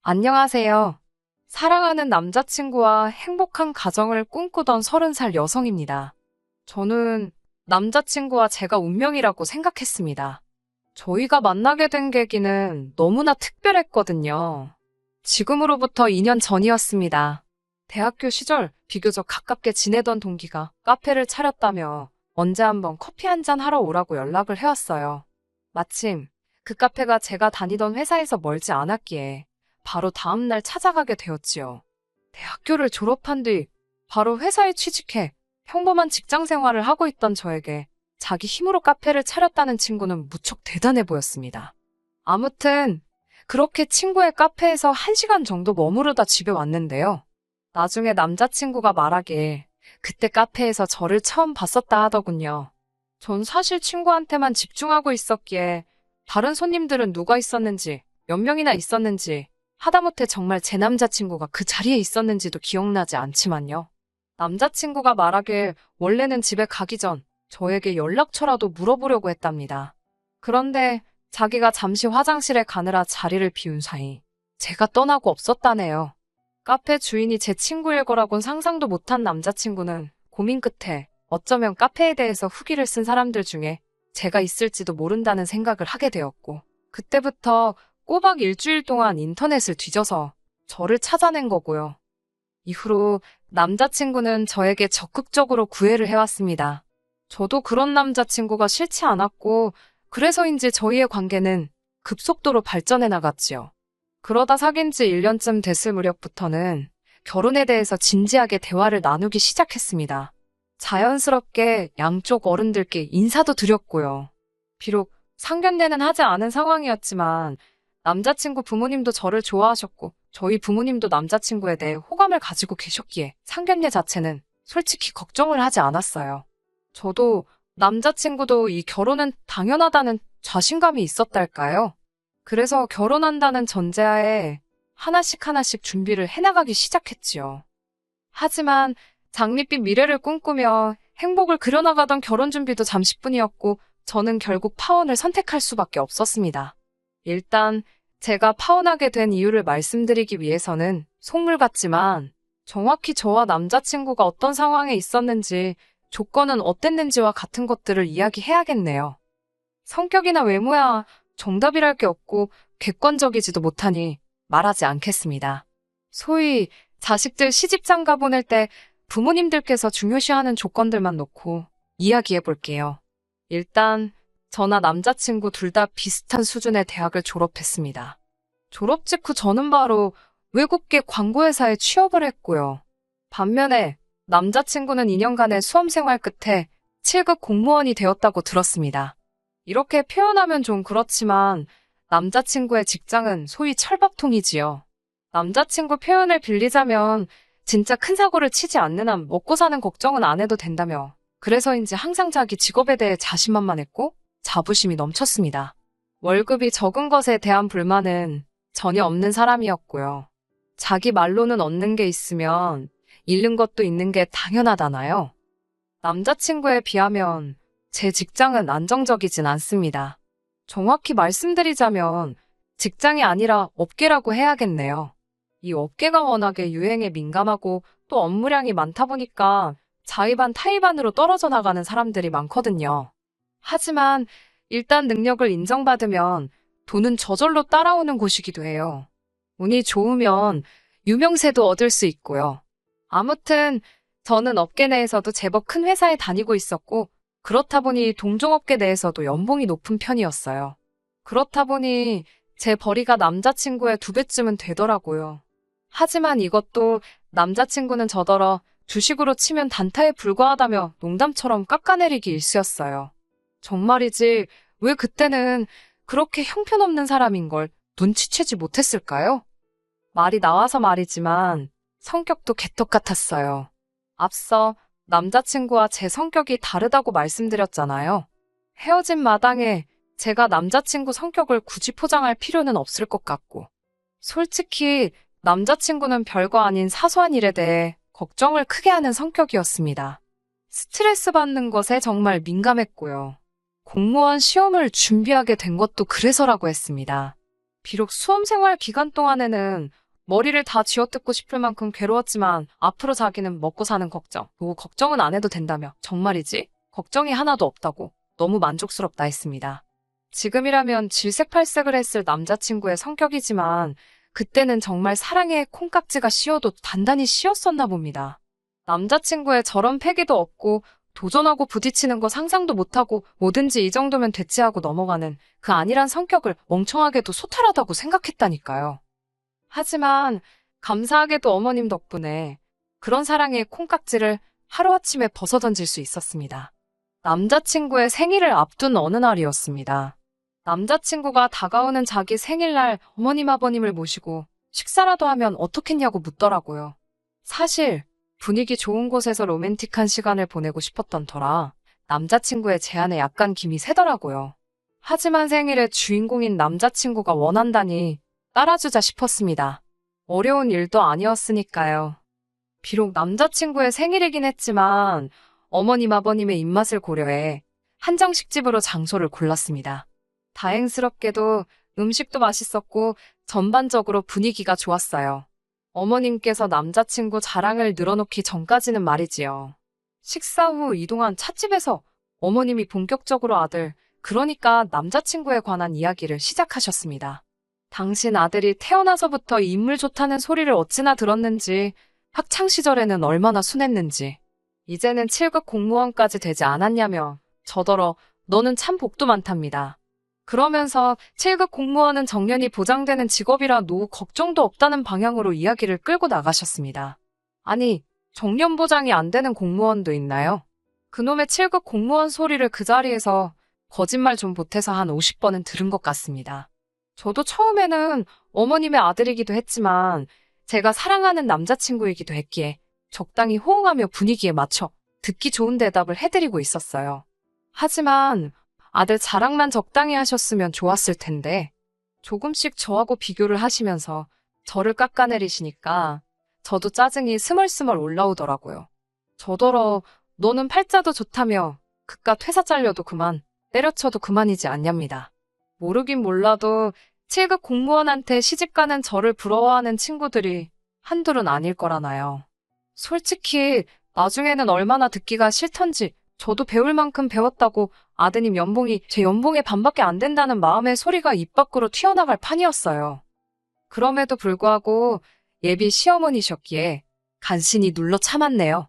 안녕하세요. 사랑하는 남자친구와 행복한 가정을 꿈꾸던 30살 여성입니다. 저는 남자친구와 제가 운명이라고 생각했습니다. 저희가 만나게 된 계기는 너무나 특별했거든요. 지금으로부터 2년 전이었습니다. 대학교 시절 비교적 가깝게 지내던 동기가 카페를 차렸다며 언제 한번 커피 한잔 하러 오라고 연락을 해왔어요. 마침 그 카페가 제가 다니던 회사에서 멀지 않았기에 바로 다음날 찾아가게 되었지요. 대학교를 졸업한 뒤 바로 회사에 취직해 평범한 직장 생활을 하고 있던 저에게 자기 힘으로 카페를 차렸다는 친구는 무척 대단해 보였습니다. 아무튼 그렇게 친구의 카페에서 1시간 정도 머무르다 집에 왔는데요. 나중에 남자친구가 말하길 그때 카페에서 저를 처음 봤었다 하더군요. 전 사실 친구한테만 집중하고 있었기에 다른 손님들은 누가 있었는지, 몇 명이나 있었는지, 하다못해 정말 제 남자친구가 그 자리에 있었는지도 기억나지 않지만요. 남자친구가 말하길 원래는 집에 가기 전 저에게 연락처라도 물어보려고 했답니다. 그런데 자기가 잠시 화장실에 가느라 자리를 비운 사이 제가 떠나고 없었다네요. 카페 주인이 제 친구일 거라곤 상상도 못한 남자친구는 고민 끝에 어쩌면 카페에 대해서 후기를 쓴 사람들 중에 제가 있을지도 모른다는 생각을 하게 되었고, 그때부터 꼬박 일주일 동안 인터넷을 뒤져서 저를 찾아낸 거고요. 이후로 남자친구는 저에게 적극적으로 구애를 해왔습니다. 저도 그런 남자친구가 싫지 않았고, 그래서인지 저희의 관계는 급속도로 발전해 나갔지요. 그러다 사귄 지 1년쯤 됐을 무렵부터는 결혼에 대해서 진지하게 대화를 나누기 시작했습니다. 자연스럽게 양쪽 어른들께 인사도 드렸고요. 비록 상견례는 하지 않은 상황이었지만 남자친구 부모님도 저를 좋아하셨고 저희 부모님도 남자친구에 대해 호감을 가지고 계셨기에 상견례 자체는 솔직히 걱정을 하지 않았어요. 저도 남자친구도 이 결혼은 당연하다는 자신감이 있었달까요? 그래서 결혼한다는 전제하에 하나씩 하나씩 준비를 해나가기 시작했지요. 하지만 장밋빛 미래를 꿈꾸며 행복을 그려나가던 결혼 준비도 잠시뿐이었고 저는 결국 파혼을 선택할 수밖에 없었습니다. 일단 제가 파혼하게 된 이유를 말씀드리기 위해서는 속물 같지만 정확히 저와 남자친구가 어떤 상황에 있었는지 조건은 어땠는지와 같은 것들을 이야기해야겠네요. 성격이나 외모야 정답이랄 게 없고 객관적이지도 못하니 말하지 않겠습니다. 소위 자식들 시집장가 보낼 때 부모님들께서 중요시하는 조건들만 놓고 이야기해 볼게요. 일단 저나 남자친구 둘 다 비슷한 수준의 대학을 졸업했습니다. 졸업 직후 저는 바로 외국계 광고회사에 취업을 했고요. 반면에 남자친구는 2년간의 수험생활 끝에 7급 공무원이 되었다고 들었습니다. 이렇게 표현하면 좀 그렇지만 남자친구의 직장은 소위 철밥통이지요. 남자친구 표현을 빌리자면 진짜 큰 사고를 치지 않는 한 먹고 사는 걱정은 안 해도 된다며 그래서인지 항상 자기 직업에 대해 자신만만했고 자부심이 넘쳤습니다. 월급이 적은 것에 대한 불만은 전혀 없는 사람이었고요. 자기 말로는 얻는 게 있으면 잃는 것도 있는 게 당연하다나요? 남자친구에 비하면 제 직장은 안정적이진 않습니다. 정확히 말씀드리자면 직장이 아니라 업계라고 해야겠네요. 이 업계가 워낙에 유행에 민감하고 또 업무량이 많다 보니까 자의반 타의반으로 떨어져 나가는 사람들이 많거든요. 하지만 일단 능력을 인정받으면 돈은 저절로 따라오는 곳이기도 해요. 운이 좋으면 유명세도 얻을 수 있고요. 아무튼 저는 업계 내에서도 제법 큰 회사에 다니고 있었고 그렇다 보니 동종업계 내에서도 연봉이 높은 편이었어요. 그렇다 보니 제 벌이가 남자친구의 2배쯤은 되더라고요. 하지만 이것도 남자친구는 저더러 주식으로 치면 단타에 불과하다며 농담처럼 깎아내리기 일쑤였어요. 정말이지 왜 그때는 그렇게 형편없는 사람인 걸 눈치채지 못했을까요? 말이 나와서 말이지만 성격도 개떡 같았어요. 앞서 남자친구와 제 성격이 다르다고 말씀드렸잖아요. 헤어진 마당에 제가 남자친구 성격을 굳이 포장할 필요는 없을 것 같고 솔직히 남자친구는 별거 아닌 사소한 일에 대해 걱정을 크게 하는 성격이었습니다. 스트레스 받는 것에 정말 민감했고요. 공무원 시험을 준비하게 된 것도 그래서라고 했습니다. 비록 수험생활 기간 동안에는 머리를 다 쥐어뜯고 싶을 만큼 괴로웠지만 앞으로 자기는 먹고 사는 걱정, 뭐 걱정은 안 해도 된다며 정말이지? 걱정이 하나도 없다고 너무 만족스럽다 했습니다. 지금이라면 질색팔색을 했을 남자친구의 성격이지만 그때는 정말 사랑에 콩깍지가 씌어도 단단히 씌었었나 봅니다. 남자친구의 저런 패기도 없고 도전하고 부딪히는 거 상상도 못하고 뭐든지 이 정도면 됐지 하고 넘어가는 그 안일한 성격을 멍청하게도 소탈하다고 생각했다니까요. 하지만 감사하게도 어머님 덕분에 그런 사랑의 콩깍지를 하루아침에 벗어던질 수 있었습니다. 남자친구의 생일을 앞둔 어느 날이었습니다. 남자친구가 다가오는 자기 생일날 어머님 아버님을 모시고 식사라도 하면 어떻겠냐고 묻더라고요. 사실 분위기 좋은 곳에서 로맨틱한 시간을 보내고 싶었던 터라 남자친구의 제안에 약간 김이 새더라고요. 하지만 생일의 주인공인 남자친구가 원한다니 따라주자 싶었습니다. 어려운 일도 아니었으니까요. 비록 남자친구의 생일이긴 했지만 어머님 아버님의 입맛을 고려해 한정식집으로 장소를 골랐습니다. 다행스럽게도 음식도 맛있었고 전반적으로 분위기가 좋았어요. 어머님께서 남자친구 자랑을 늘어놓기 전까지는 말이지요. 식사 후 이동한 찻집에서 어머님이 본격적으로 그러니까 남자친구에 관한 이야기를 시작하셨습니다. 당신 아들이 태어나서부터 인물 좋다는 소리를 어찌나 들었는지, 학창 시절에는 얼마나 순했는지, 이제는 7급 공무원까지 되지 않았냐며 저더러 너는 참 복도 많답니다. 그러면서 7급 공무원은 정년이 보장되는 직업이라 노후 걱정도 없다는 방향으로 이야기를 끌고 나가셨습니다. 아니, 정년 보장이 안 되는 공무원도 있나요? 그놈의 7급 공무원 소리를 그 자리에서 거짓말 좀 보태서 한 50번은 들은 것 같습니다. 저도 처음에는 어머님의 아들이기도 했지만 제가 사랑하는 남자친구이기도 했기에 적당히 호응하며 분위기에 맞춰 듣기 좋은 대답을 해드리고 있었어요. 하지만 아들 자랑만 적당히 하셨으면 좋았을 텐데 조금씩 저하고 비교를 하시면서 저를 깎아내리시니까 저도 짜증이 스멀스멀 올라오더라고요. 저더러 너는 팔자도 좋다며 그깟 회사 잘려도 그만, 때려쳐도 그만이지 않냐입니다. 모르긴 몰라도 7급 공무원한테 시집가는 저를 부러워하는 친구들이 한둘은 아닐 거라나요. 솔직히 나중에는 얼마나 듣기가 싫던지 저도 배울 만큼 배웠다고 아드님 연봉이 제 연봉의 반밖에 안 된다는 마음의 소리가 입 밖으로 튀어나갈 판이었어요. 그럼에도 불구하고 예비 시어머니셨기에 간신히 눌러 참았네요.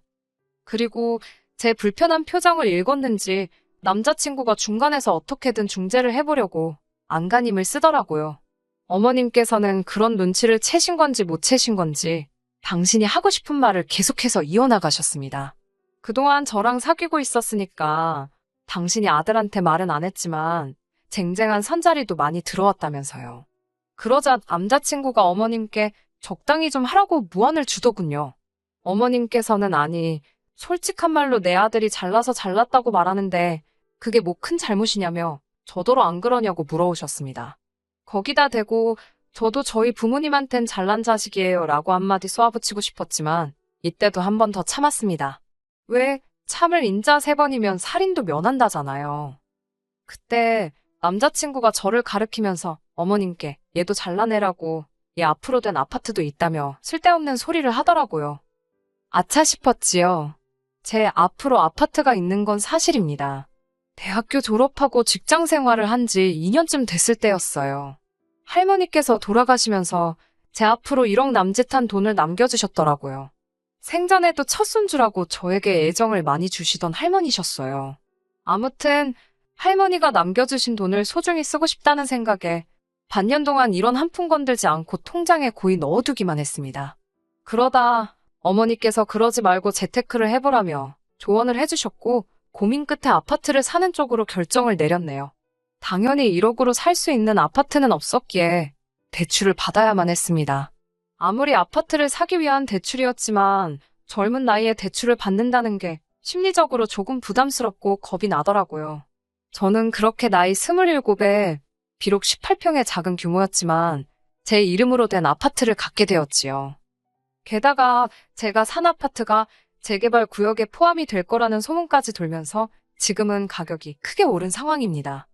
그리고 제 불편한 표정을 읽었는지 남자친구가 중간에서 어떻게든 중재를 해보려고 안간힘을 쓰더라고요. 어머님께서는 그런 눈치를 채신 건지 못 채신 건지 당신이 하고 싶은 말을 계속해서 이어나가셨습니다. 그동안 저랑 사귀고 있었으니까 당신이 아들한테 말은 안 했지만 쟁쟁한 선자리도 많이 들어왔다면서요. 그러자 남자친구가 어머님께 적당히 좀 하라고 무안을 주더군요. 어머님께서는 아니, 솔직한 말로 내 아들이 잘나서 잘났다고 말하는데 그게 뭐 큰 잘못이냐며 저더러 안 그러냐고 물어오셨습니다. 거기다 대고 저도 저희 부모님한텐 잘난 자식이에요 라고 한마디 쏘아붙이고 싶었지만 이때도 한 번 더 참았습니다. 왜 참을 인자 3번이면 살인도 면한다잖아요. 그때 남자친구가 저를 가리키면서 어머님께 얘도 잘라내라고 얘 앞으로 된 아파트도 있다며 쓸데없는 소리를 하더라고요. 아차 싶었지요. 제 앞으로 아파트가 있는 건 사실입니다. 대학교 졸업하고 직장 생활을 한 지 2년쯤 됐을 때였어요. 할머니께서 돌아가시면서 제 앞으로 1억 남짓한 돈을 남겨주셨더라고요. 생전에도 첫손주라고 저에게 애정을 많이 주시던 할머니셨어요. 아무튼 할머니가 남겨주신 돈을 소중히 쓰고 싶다는 생각에 반년 동안 이런 한 푼 건들지 않고 통장에 고이 넣어두기만 했습니다. 그러다 어머니께서 그러지 말고 재테크를 해보라며 조언을 해주셨고 고민 끝에 아파트를 사는 쪽으로 결정을 내렸네요. 당연히 1억으로 살 수 있는 아파트는 없었기에 대출을 받아야만 했습니다. 아무리 아파트를 사기 위한 대출이었지만 젊은 나이에 대출을 받는다는 게 심리적으로 조금 부담스럽고 겁이 나더라고요. 저는 그렇게 나이 27에 비록 18평의 작은 규모였지만 제 이름으로 된 아파트를 갖게 되었지요. 게다가 제가 산 아파트가 재개발 구역에 포함이 될 거라는 소문까지 돌면서 지금은 가격이 크게 오른 상황입니다.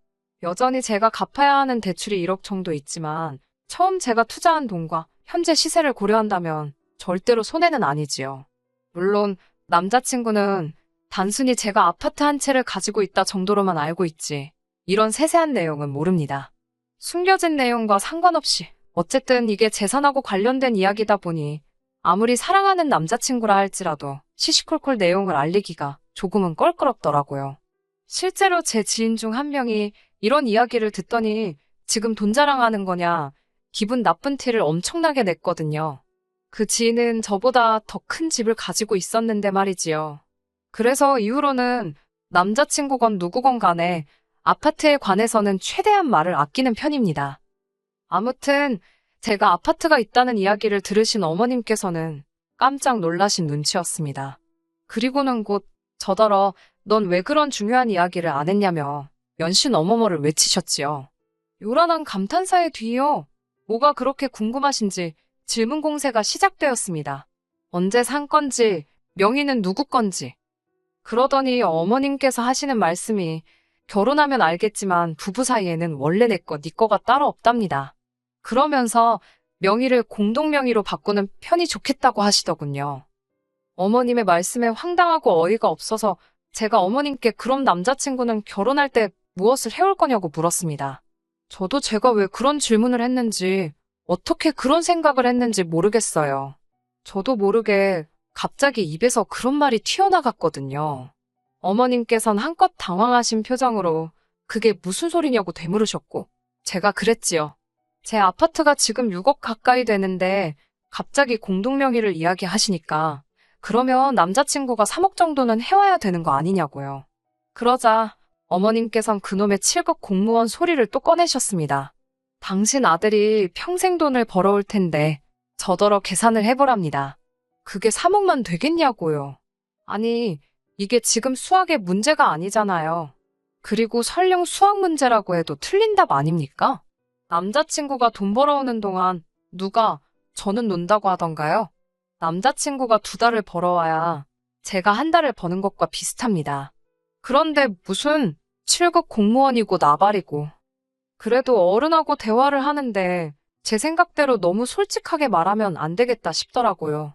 여전히 제가 갚아야 하는 대출이 1억 정도 있지만 처음 제가 투자한 돈과 현재 시세를 고려한다면 절대로 손해는 아니지요. 물론 남자친구는 단순히 제가 아파트 한 채를 가지고 있다 정도로만 알고 있지 이런 세세한 내용은 모릅니다. 숨겨진 내용과 상관없이 어쨌든 이게 재산하고 관련된 이야기다 보니 아무리 사랑하는 남자친구라 할지라도 시시콜콜 내용을 알리기가 조금은 껄끄럽더라고요. 실제로 제 지인 중 한 명이 이런 이야기를 듣더니 지금 돈 자랑하는 거냐 기분 나쁜 티를 엄청나게 냈거든요. 그 지인은 저보다 더 큰 집을 가지고 있었는데 말이지요. 그래서 이후로는 남자친구건 누구건 간에 아파트에 관해서는 최대한 말을 아끼는 편입니다. 아무튼 제가 아파트가 있다는 이야기를 들으신 어머님께서는 깜짝 놀라신 눈치였습니다. 그리고는 곧 저더러 넌 왜 그런 중요한 이야기를 안 했냐며 연신 어머머를 외치셨지요. 요란한 감탄사의 뒤이어 뭐가 그렇게 궁금하신지 질문 공세가 시작되었습니다. 언제 산 건지, 명의는 누구 건지. 그러더니 어머님께서 하시는 말씀이 결혼하면 알겠지만 부부 사이에는 원래 내 거, 네 거가 따로 없답니다. 그러면서 명의를 공동명의로 바꾸는 편이 좋겠다고 하시더군요. 어머님의 말씀에 황당하고 어이가 없어서 제가 어머님께 그럼 남자친구는 결혼할 때 무엇을 해올 거냐고 물었습니다. 저도 제가 왜 그런 질문을 했는지, 어떻게 그런 생각을 했는지 모르겠어요. 저도 모르게 갑자기 입에서 그런 말이 튀어나갔거든요. 어머님께선 한껏 당황하신 표정으로 그게 무슨 소리냐고 되물으셨고, 제가 그랬지요. 제 아파트가 지금 6억 가까이 되는데 갑자기 공동명의를 이야기하시니까 그러면 남자친구가 3억 정도는 해와야 되는 거 아니냐고요. 그러자 어머님께선 그놈의 7급 공무원 소리를 또 꺼내셨습니다. 당신 아들이 평생 돈을 벌어올 텐데 저더러 계산을 해보랍니다. 그게 3억만 되겠냐고요. 아니, 이게 지금 수학의 문제가 아니잖아요. 그리고 설령 수학 문제라고 해도 틀린 답 아닙니까? 남자친구가 돈 벌어오는 동안 누가 저는 논다고 하던가요? 남자친구가 2달을 벌어와야 제가 1달을 버는 것과 비슷합니다. 그런데 무슨 7급 공무원이고 나발이고. 그래도 어른하고 대화를 하는데 제 생각대로 너무 솔직하게 말하면 안 되겠다 싶더라고요.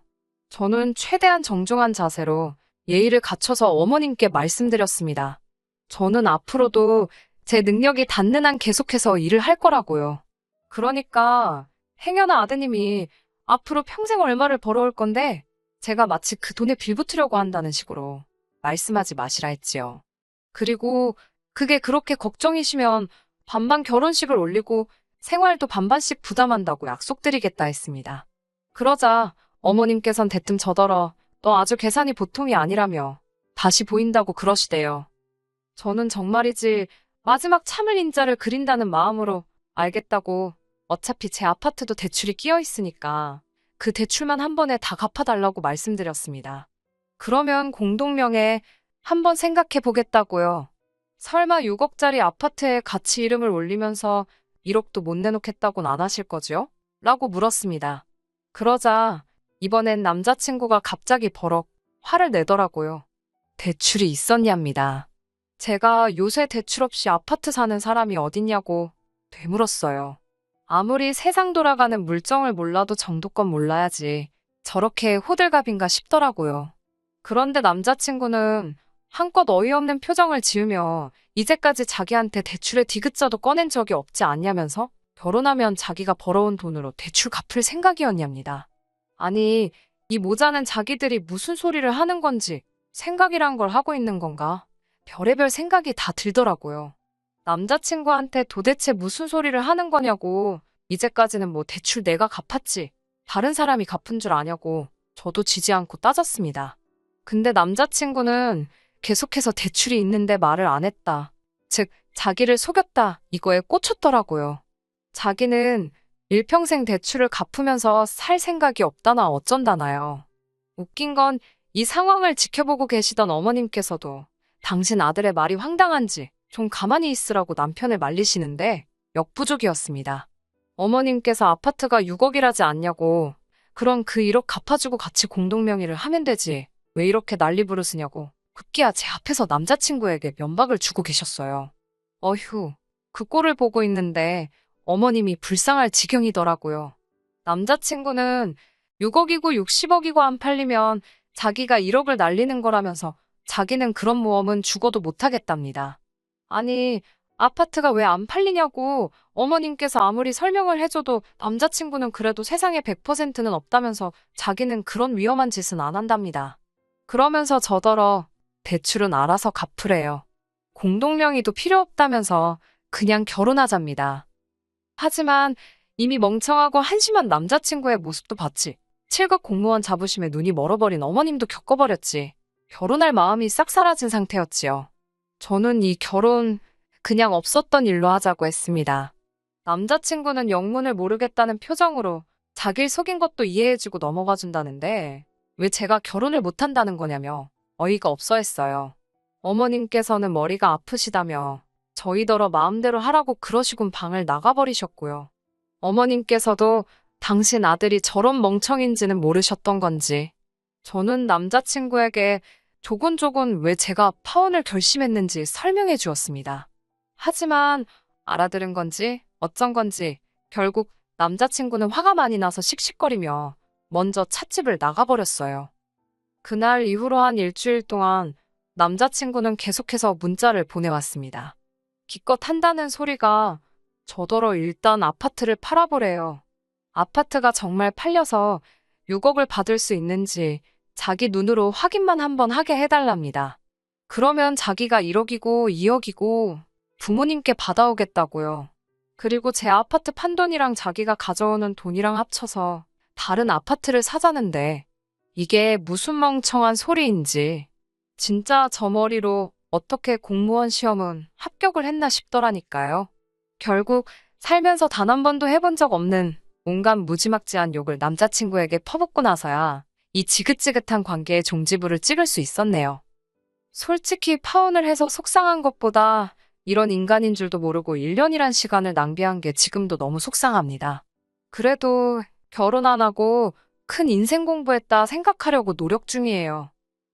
저는 최대한 정중한 자세로 예의를 갖춰서 어머님께 말씀드렸습니다. 저는 앞으로도 제 능력이 닿는 한 계속해서 일을 할 거라고요. 그러니까 행여나 아드님이 앞으로 평생 얼마를 벌어올 건데 제가 마치 그 돈에 빌붙으려고 한다는 식으로 말씀하지 마시라 했지요. 그리고 그게 그렇게 걱정이시면 반반 결혼식을 올리고 생활도 반반씩 부담한다고 약속드리겠다 했습니다. 그러자 어머님께선 대뜸 저더러 너 아주 계산이 보통이 아니라며 다시 보인다고 그러시대요. 저는 정말이지 마지막 참을 인자를 그린다는 마음으로 알겠다고 어차피 제 아파트도 대출이 끼어 있으니까 그 대출만 한 번에 다 갚아달라고 말씀드렸습니다. 그러면 공동명에 한번 생각해 보겠다고요. 설마 6억짜리 아파트에 같이 이름을 올리면서 1억도 못 내놓겠다고는 안 하실 거죠? 라고 물었습니다. 그러자 이번엔 남자친구가 갑자기 버럭 화를 내더라고요. 대출이 있었냐입니다. 제가 요새 대출 없이 아파트 사는 사람이 어딨냐고 되물었어요. 아무리 세상 돌아가는 물정을 몰라도 정도껏 몰라야지 저렇게 호들갑인가 싶더라고요. 그런데 남자친구는 한껏 어이없는 표정을 지으며 이제까지 자기한테 대출의 디귿자도 꺼낸 적이 없지 않냐면서 결혼하면 자기가 벌어온 돈으로 대출 갚을 생각이었냐입니다. 아니, 이 모자는 자기들이 무슨 소리를 하는 건지 생각이란 걸 하고 있는 건가? 별의별 생각이 다 들더라고요. 남자친구한테 도대체 무슨 소리를 하는 거냐고, 이제까지는 뭐 대출 내가 갚았지 다른 사람이 갚은 줄 아냐고 저도 지지 않고 따졌습니다. 근데 남자친구는 계속해서 대출이 있는데 말을 안 했다. 즉 자기를 속였다 이거에 꽂혔더라고요. 자기는 일평생 대출을 갚으면서 살 생각이 없다나 어쩐다나요. 웃긴 건 이 상황을 지켜보고 계시던 어머님께서도 당신 아들의 말이 황당한지 좀 가만히 있으라고 남편을 말리시는데 역부족이었습니다. 어머님께서 아파트가 6억이라지 않냐고, 그럼 그 1억 갚아주고 같이 공동명의를 하면 되지 왜 이렇게 난리 부르시냐고 급기야 제 앞에서 남자친구에게 면박을 주고 계셨어요. 어휴, 그 꼴을 보고 있는데 어머님이 불쌍할 지경이더라고요. 남자친구는 6억이고 60억이고 안 팔리면 자기가 1억을 날리는 거라면서 자기는 그런 모험은 죽어도 못하겠답니다. 아니, 아파트가 왜 안 팔리냐고 어머님께서 아무리 설명을 해줘도 남자친구는 그래도 세상에 100%는 없다면서 자기는 그런 위험한 짓은 안 한답니다. 그러면서 저더러 대출은 알아서 갚으래요. 공동명의도 필요 없다면서 그냥 결혼하잡니다. 하지만 이미 멍청하고 한심한 남자친구의 모습도 봤지. 7급 공무원 자부심에 눈이 멀어버린 어머님도 겪어버렸지. 결혼할 마음이 싹 사라진 상태였지요. 저는 이 결혼 그냥 없었던 일로 하자고 했습니다. 남자친구는 영문을 모르겠다는 표정으로 자기를 속인 것도 이해해주고 넘어가준다는데 왜 제가 결혼을 못한다는 거냐며 어이가 없어 했어요. 어머님께서는 머리가 아프시다며 저희더러 마음대로 하라고 그러시곤 방을 나가버리셨고요. 어머님께서도 당신 아들이 저런 멍청인지는 모르셨던 건지 저는 남자친구에게 조곤조곤 왜 제가 파혼을 결심했는지 설명해 주었습니다. 하지만 알아들은 건지 어쩐 건지 결국 남자친구는 화가 많이 나서 씩씩거리며 먼저 찻집을 나가버렸어요. 그날 이후로 한 일주일 동안 남자친구는 계속해서 문자를 보내왔습니다. 기껏 한다는 소리가 저더러 일단 아파트를 팔아보래요. 아파트가 정말 팔려서 6억을 받을 수 있는지 자기 눈으로 확인만 한번 하게 해달랍니다. 그러면 자기가 1억이고 2억이고 부모님께 받아오겠다고요. 그리고 제 아파트 판돈이랑 자기가 가져오는 돈이랑 합쳐서 다른 아파트를 사자는데 이게 무슨 멍청한 소리인지 진짜 저 머리로 어떻게 공무원 시험은 합격을 했나 싶더라니까요. 결국 살면서 단 한 번도 해본 적 없는 온갖 무지막지한 욕을 남자친구에게 퍼붓고 나서야 이 지긋지긋한 관계의 종지부를 찍을 수 있었네요. 솔직히 파혼을 해서 속상한 것보다 이런 인간인 줄도 모르고 1년이란 시간을 낭비한 게 지금도 너무 속상합니다. 그래도 결혼 안 하고 큰 인생 공부했다 생각하려고 노력 중이에요.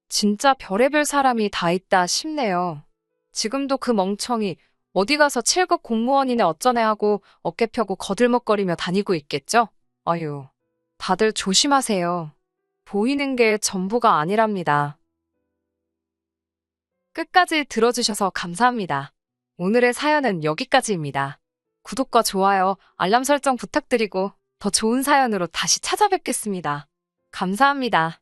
진짜 별의별 사람이 다 있다 싶네요. 지금도 그 멍청이 어디 가서 7급 공무원이네 어쩌네 하고 어깨 펴고 거들먹거리며 다니고 있겠죠? 어휴, 다들 조심하세요. 보이는 게 전부가 아니랍니다. 끝까지 들어주셔서 감사합니다. 오늘의 사연은 여기까지입니다. 구독과 좋아요, 알람 설정 부탁드리고 더 좋은 사연으로 다시 찾아뵙겠습니다. 감사합니다.